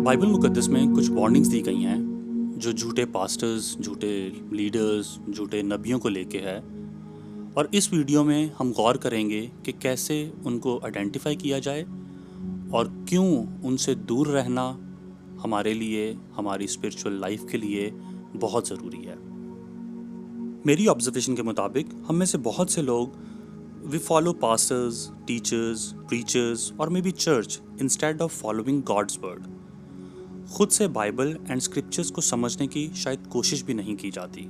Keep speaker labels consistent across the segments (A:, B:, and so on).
A: Bible मुकद्दस में कुछ warnings दी गई हैं जो झूठे पास्टर्स, झूठे लीडर्स, झूठे नबियों को लेके है। और इस वीडियो में हम गौर करेंगे कि कैसे उनको आइडेंटिफाई किया जाए और क्यों उनसे दूर रहना हमारे लिए, हमारी स्पिरिचुअल लाइफ के लिए बहुत ज़रूरी है। मेरी ऑब्जर्वेशन के मुताबिक हम में से बहुत से लोग we follow pastors, teachers, preachers और may be church instead of following God's word. खुद से बाइबल एंड स्क्रिप्चर्स को समझने की शायद कोशिश भी नहीं की जाती।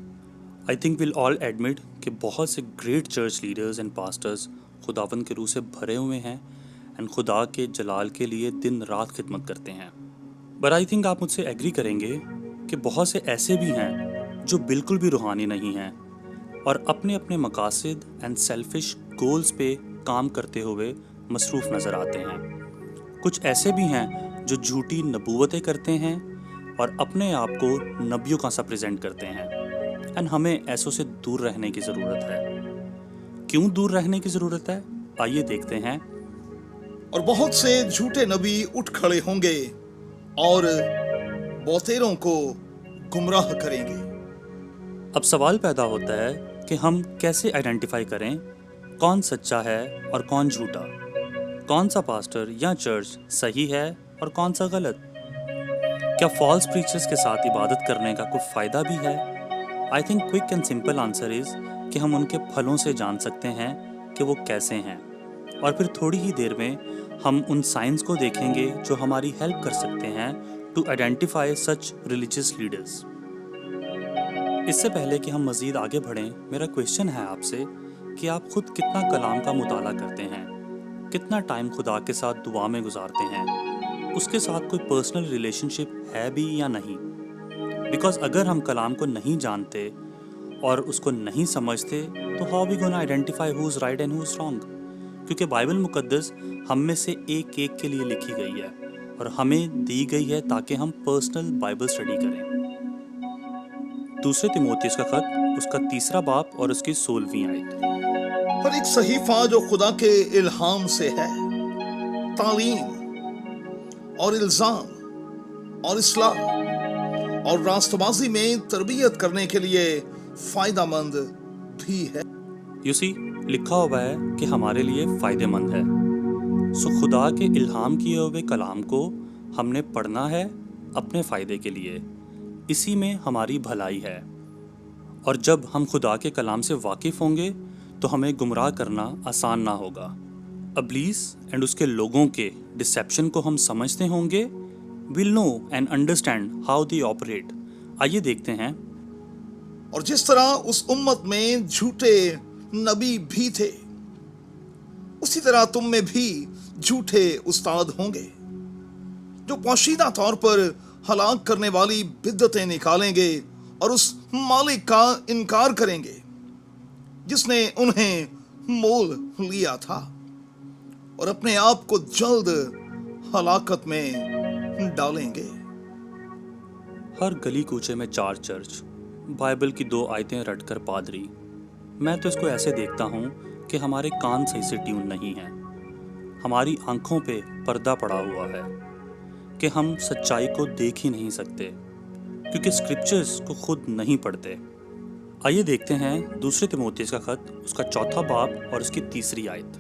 A: I think will all admit कि बहुत से great church leaders and pastors खुदावंद के रूह से भरे हुए हैं एंड खुदा के जलाल के लिए दिन रात खिदमत करते हैं। बट आई थिंक आप मुझसे एग्री करेंगे कि बहुत से ऐसे भी हैं जो बिल्कुल भी रूहानी नहीं हैं और अपने अपने मकासद एंड सेल्फिश गोल्स पे काम करते हुए मसरूफ़ नज़र आते हैं। कुछ ऐसे भी हैं जो झूठी नबूवतें करते हैं और अपने आप को नबियों का सा प्रेजेंट करते हैं एंड हमें ऐसों से दूर रहने की ज़रूरत है। क्यों दूर रहने की ज़रूरत है, आइए देखते हैं।
B: और बहुत से झूठे नबी उठ खड़े होंगे और बहुतेरों को गुमराह करेंगे।
A: अब सवाल पैदा होता है कि हम कैसे आइडेंटिफाई करें कौन सच्चा है और कौन झूठा, कौन सा पास्टर या चर्च सही है और कौन सा गलत। क्या फॉल्स प्रीचर्स के साथ इबादत करने का कोई फ़ायदा भी है? I think quick and simple answer is कि हम उनके फलों से जान सकते हैं कि वो कैसे हैं, और फिर थोड़ी ही देर में हम उन साइंस को देखेंगे जो हमारी हेल्प कर सकते हैं to identify such religious leaders. इससे पहले कि हम मज़ीद आगे बढ़ें, मेरा क्वेश्चन है आपसे कि आप खुद कितना कलाम का मुताला करते हैं, कितना टाइम खुदा के साथ दुआ में गुजारते हैं, उसके साथ कोई पर्सनल रिलेशनशिप है भी या नहीं। बिकॉज अगर हम कलाम को नहीं जानते और उसको नहीं समझते तो how we gonna identify who is right and who is wrong. क्योंकि बाइबल मुकद्दस हम में से एक एक के लिए लिखी गई है और हमें दी गई है ताकि हम पर्सनल बाइबल स्टडी करें। दूसरे तिमोथियस का खत, उसका 3 बाब और उसकी 16वीं आयत।
B: हर एक सहीफा जो खुदा के इल्हाम से है, तालीम और इल्जाम और इस्लाह और रास्तबाजी में तरबियत करने के लिए फायदेमंद भी है।
A: यू सी, लिखा हुआ है कि हमारे लिए फ़ायदेमंद है। सो खुदा के इल्हाम किए हुए कलाम को हमने पढ़ना है अपने फ़ायदे के लिए, इसी में हमारी भलाई है। और जब हम खुदा के कलाम से वाकिफ़ होंगे तो हमें गुमराह करना आसान ना होगा। अब्लीस एंड उसके लोगों के डिसेप्शन को हम समझते होंगे, will know and understand how they operate. आइए देखते हैं।
B: और जिस तरह उस उम्मत में झूठे नबी भी थे, उसी तरह तुम में भी झूठे उस्ताद होंगे जो पोशीदा तौर पर हलाक करने वाली बिद्दतें निकालेंगे और उस मालिक का इनकार करेंगे जिसने उन्हें मोल लिया था, और अपने आप को जल्द हलाकत में डालेंगे।
A: हर गली कूचे में 4 चर्च, बाइबल की 2 आयतें रटकर पादरी। मैं तो इसको ऐसे देखता हूँ कि हमारे कान सही से ट्यून नहीं हैं, हमारी आंखों पे पर्दा पड़ा हुआ है कि हम सच्चाई को देख ही नहीं सकते क्योंकि स्क्रिप्चर्स को खुद नहीं पढ़ते। आइए देखते हैं दूसरे तिमोथियस का खत, उसका 4 बाब और उसकी 3री आयत।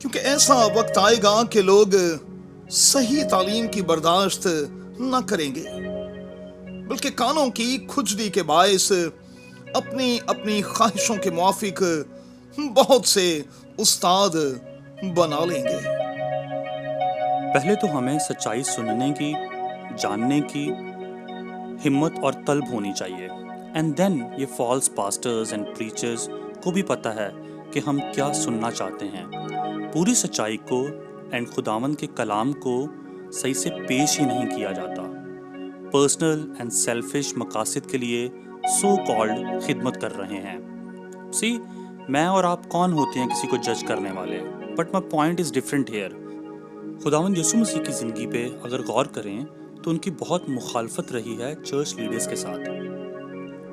B: क्योंकि ऐसा वक्त आएगा कि लोग सही तालीम की बर्दाश्त न करेंगे, बल्कि कानों की खुजली के बायस अपनी अपनी ख्वाहिशों के मुआफिक बहुत से उस्ताद बना लेंगे।
A: पहले तो हमें सच्चाई सुनने की, जानने की हिम्मत और तलब होनी चाहिए, एंड देन ये फॉल्स पास्टर्स एंड प्रीचर्स को भी पता है कि हम क्या सुनना चाहते हैं। पूरी सच्चाई को एंड खुदावंद के कलाम को सही से पेश ही नहीं किया जाता। पर्सनल एंड सेल्फिश मकासद के लिए सो कॉल्ड खिदमत कर रहे हैं। सी, मैं और आप कौन होते हैं किसी को जज करने वाले, but my point is different here. खुदावंद यीशु मसीह की ज़िंदगी पे अगर गौर करें तो उनकी बहुत मुखालफत रही है चर्च लीडर्स के साथ।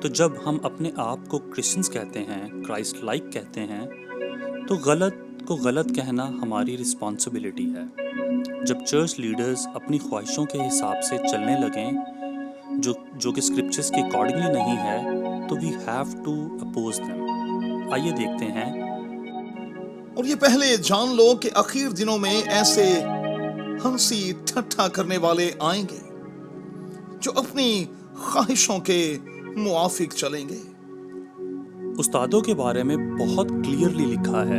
A: तो जब हम अपने आप को क्रिश्चियंस कहते हैं, क्राइस्ट लाइक कहते हैं, तो गलत को गलत कहना हमारी रिस्पॉन्सिबिलिटी है। جب چرچ لیڈرز اپنی خواہشوں کے حساب سے چلنے لگیں جو کہ اسکرپچرز کے اکارڈنگلی نہیں ہے تو we have to oppose them. آئیے دیکھتے ہیں۔
B: اور یہ پہلے جان لو کہ آخر دنوں میں ایسے ہنسی ٹھٹھا کرنے والے آئیں گے جو اپنی خواہشوں کے موافق چلیں گے۔
A: استادوں کے بارے میں بہت کلیئرلی لکھا ہے۔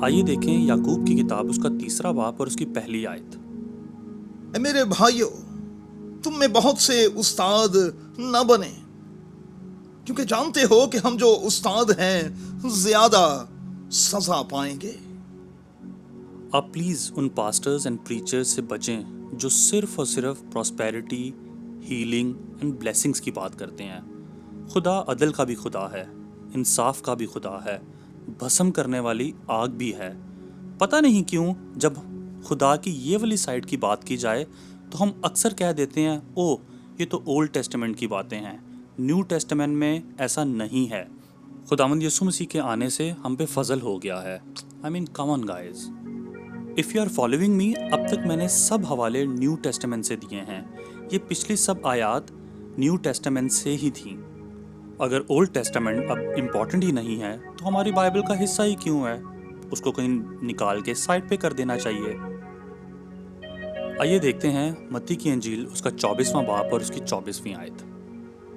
A: آئیے دیکھیں یعقوب کی کتاب اس کا 3 باب اور اس کی پہلی آیت۔
B: اے میرے بھائیو، تم میں بہت سے استاد نہ بنیں، کیونکہ جانتے ہو کہ ہم جو استاد ہیں زیادہ سزا پائیں گے۔
A: آپ please in pastors and preachers سے بچیں جو صرف اور صرف پراسپیرٹی، ہیلنگ اینڈ بلیسنگز کی بات کرتے ہیں۔ خدا عدل کا بھی خدا ہے، انصاف کا بھی خدا ہے، بھسم کرنے والی آگ بھی ہے۔ پتہ نہیں کیوں جب خدا کی یہ والی سائڈ کی بات کی جائے تو ہم اکثر کہہ دیتے ہیں او یہ تو اولڈ ٹیسٹمنٹ کی باتیں ہیں، نیو ٹیسٹمنٹ میں ایسا نہیں ہے۔ خداوند یسوع مسیح کے آنے سے ہم پہ فضل ہو گیا ہے۔ I mean come on guys, if you are following me, اب تک میں نے سب حوالے نیو ٹیسٹمنٹ سے دیے ہیں۔ یہ پچھلی سب آیات نیو ٹیسٹمنٹ سے ہی تھیں۔ اگر اولڈ ٹیسٹمنٹ اب امپورٹنٹ ہی نہیں ہے تو ہماری بائبل کا حصہ ہی کیوں ہے؟ اس کو کہیں نکال کے سائڈ پہ کر دینا چاہیے۔ آئیے دیکھتے ہیں متی کی انجیل اس کا 24واں باب اور اس کی 24ویں آیت۔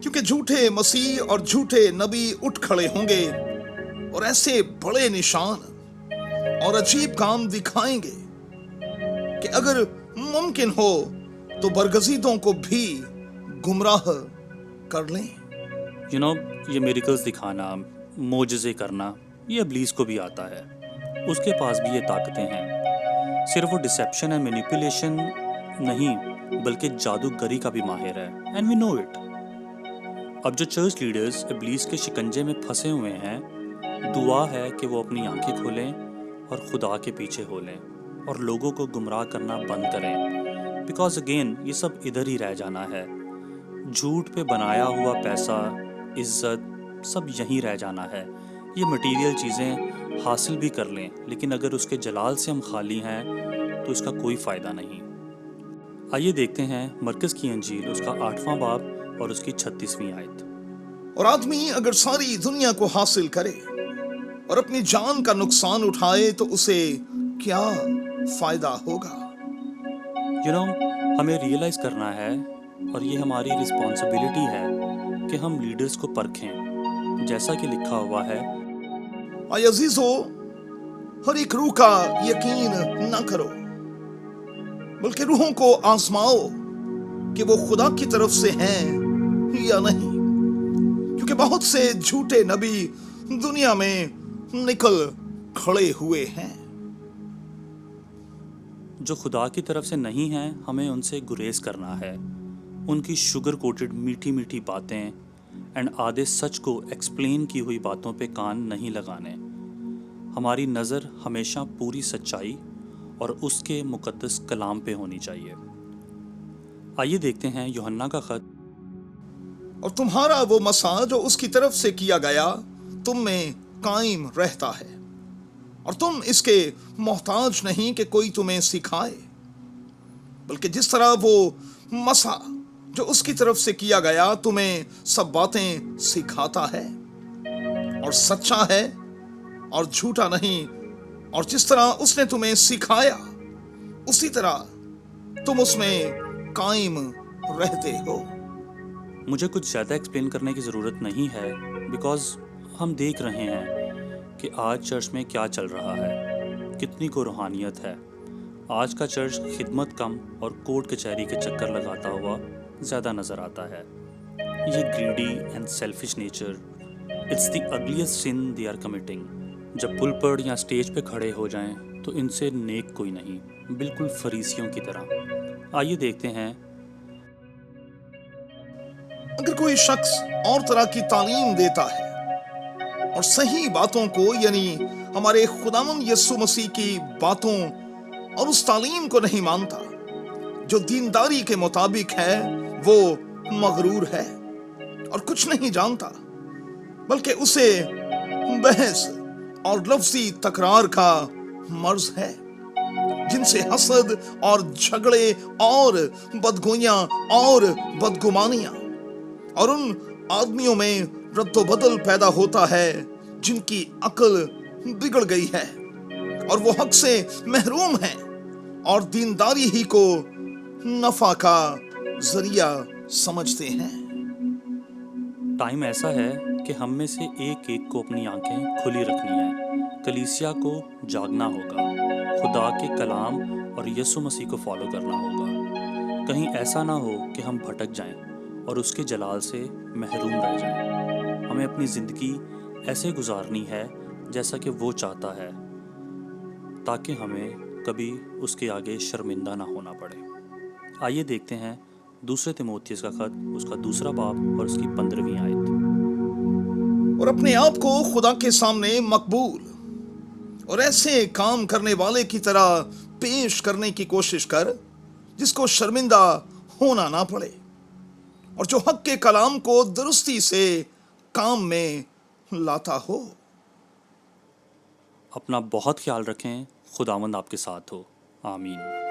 B: کیونکہ جھوٹے مسیح اور جھوٹے نبی اٹھ کھڑے ہوں گے اور ایسے بڑے نشان اور عجیب کام دکھائیں گے کہ اگر ممکن ہو تو برگزیدوں کو بھی گمراہ کر لیں۔
A: یہ میریکلز دکھانا، معجزے کرنا، یہ ابلیس کو بھی آتا ہے۔ اس کے پاس بھی یہ طاقتیں ہیں۔ صرف وہ ڈسیپشن اینڈ مینیپولیشن نہیں بلکہ جادوگری کا بھی ماہر ہے، اینڈ وی نو اٹ۔ اب جو چرچ لیڈرز ابلیس کے شکنجے میں پھنسے ہوئے ہیں، دعا ہے کہ وہ اپنی آنکھیں کھولیں اور خدا کے پیچھے ہو لیں اور لوگوں کو گمراہ کرنا بند کریں، بیکاز اگین یہ سب ادھر ہی رہ جانا ہے۔ جھوٹ پہ بنایا ہوا پیسہ، عزت، سب یہیں رہ جانا ہے۔ یہ مٹیریل چیزیں حاصل بھی کر لیں لیکن اگر اس کے جلال سے ہم خالی ہیں تو اس کا کوئی فائدہ نہیں۔ آئیے دیکھتے ہیں مرکز کی انجیل اس کا 8واں باب اور اس کی 36ویں آیت۔
B: اور آدمی اگر ساری دنیا کو حاصل کرے اور اپنی جان کا نقصان اٹھائے تو اسے کیا فائدہ ہوگا؟
A: ہمیں ریئلائز کرنا ہے اور یہ ہماری رسپانسبلٹی ہے کہ ہم لیڈرز کو پرکھیں، جیسا کہ لکھا ہوا ہے۔
B: اے عزیزو، ہر ایک روح کا یقین نہ کرو بلکہ روحوں کو آزماؤ کہ وہ خدا کی طرف سے ہیں یا نہیں، کیونکہ بہت سے جھوٹے نبی دنیا میں نکل کھڑے ہوئے ہیں۔
A: جو خدا کی طرف سے نہیں ہیں ہمیں ان سے گریز کرنا ہے۔ ان کی شوگر کوٹڈ میٹھی میٹھی باتیں اینڈ آدھے سچ کو ایکسپلین کی ہوئی باتوں پہ کان نہیں لگانے۔ ہماری نظر ہمیشہ پوری سچائی اور اس کے مقدس کلام پہ ہونی چاہیے۔ آئیے دیکھتے ہیں یوحنا کا خط۔
B: اور تمہارا وہ مسا جو اس کی طرف سے کیا گیا تم میں قائم رہتا ہے، اور تم اس کے محتاج نہیں کہ کوئی تمہیں سکھائے، بلکہ جس طرح وہ مسا جو اس کی طرف سے کیا گیا تمہیں سب باتیں سکھاتا ہے اور سچا ہے اور جھوٹا نہیں، اور جس طرح اس نے تمہیں سکھایا اسی طرح تم اس میں قائم رہتے ہو۔
A: مجھے کچھ زیادہ ایکسپلین کرنے کی ضرورت نہیں ہے، بیکاز ہم دیکھ رہے ہیں کہ آج چرچ میں کیا چل رہا ہے، کتنی کو روحانیت ہے۔ آج کا چرچ خدمت کم اور کورٹ کچہری کے چکر لگاتا ہوا زیادہ نظر آتا ہے۔ یہ greedy and selfish nature, it's the ugliest sin they are committing. جب پلپڑ یا اسٹیج پہ کھڑے ہو جائیں تو ان سے نیک کوئی نہیں، بالکل فریسیوں کی طرح۔ آئیے دیکھتے ہیں۔
B: اگر کوئی شخص اور طرح کی تعلیم دیتا ہے اور صحیح باتوں کو یعنی ہمارے خداوند یسوع مسیح کی باتوں اور اس تعلیم کو نہیں مانتا جو دینداری کے مطابق ہے، وہ مغرور ہے اور کچھ نہیں جانتا، بلکہ اسے بحث اور لفظی تکرار کا مرض ہے۔ جن से हसद और झगड़े और बदगोइयां और बदगुमानियां, और उन आदमियों में रद्दोबदल पैदा होता है जिनकी अक्ल बिगड़ गई है और वो हक से महरूम हैं और दीनदारी ही को नफा का जरिया समझते हैं।
A: टाइम ऐसा है कि हम में से एक एक को अपनी आंखें खुली रखनी है। कलीसिया को जागना होगा, खुदा के कलाम और यसु मसीह को फॉलो करना होगा। कहीं ऐसा ना हो कि हम भटक जाएं और उसके जलाल से महरूम रह जाएं। हमें अपनी ज़िंदगी ऐसे गुजारनी है जैसा कि वो चाहता है, ताकि हमें कभी उसके आगे शर्मिंदा ना होना पड़े। आइए देखते हैं दूसरे तिमोथियस का खत, उसका दूसरा बाब और उसकी 15वीं आयत।
B: और अपने आप को खुदा के सामने मकबूल और ऐसे काम करने वाले की तरह पेश करने की कोशिश कर जिसको शर्मिंदा होना ना पड़े, और जो हक के कलाम को दुरुस्ती से काम में लाता हो।
A: अपना बहुत ख्याल रखें। खुदावंद आपके साथ हो। आमीन।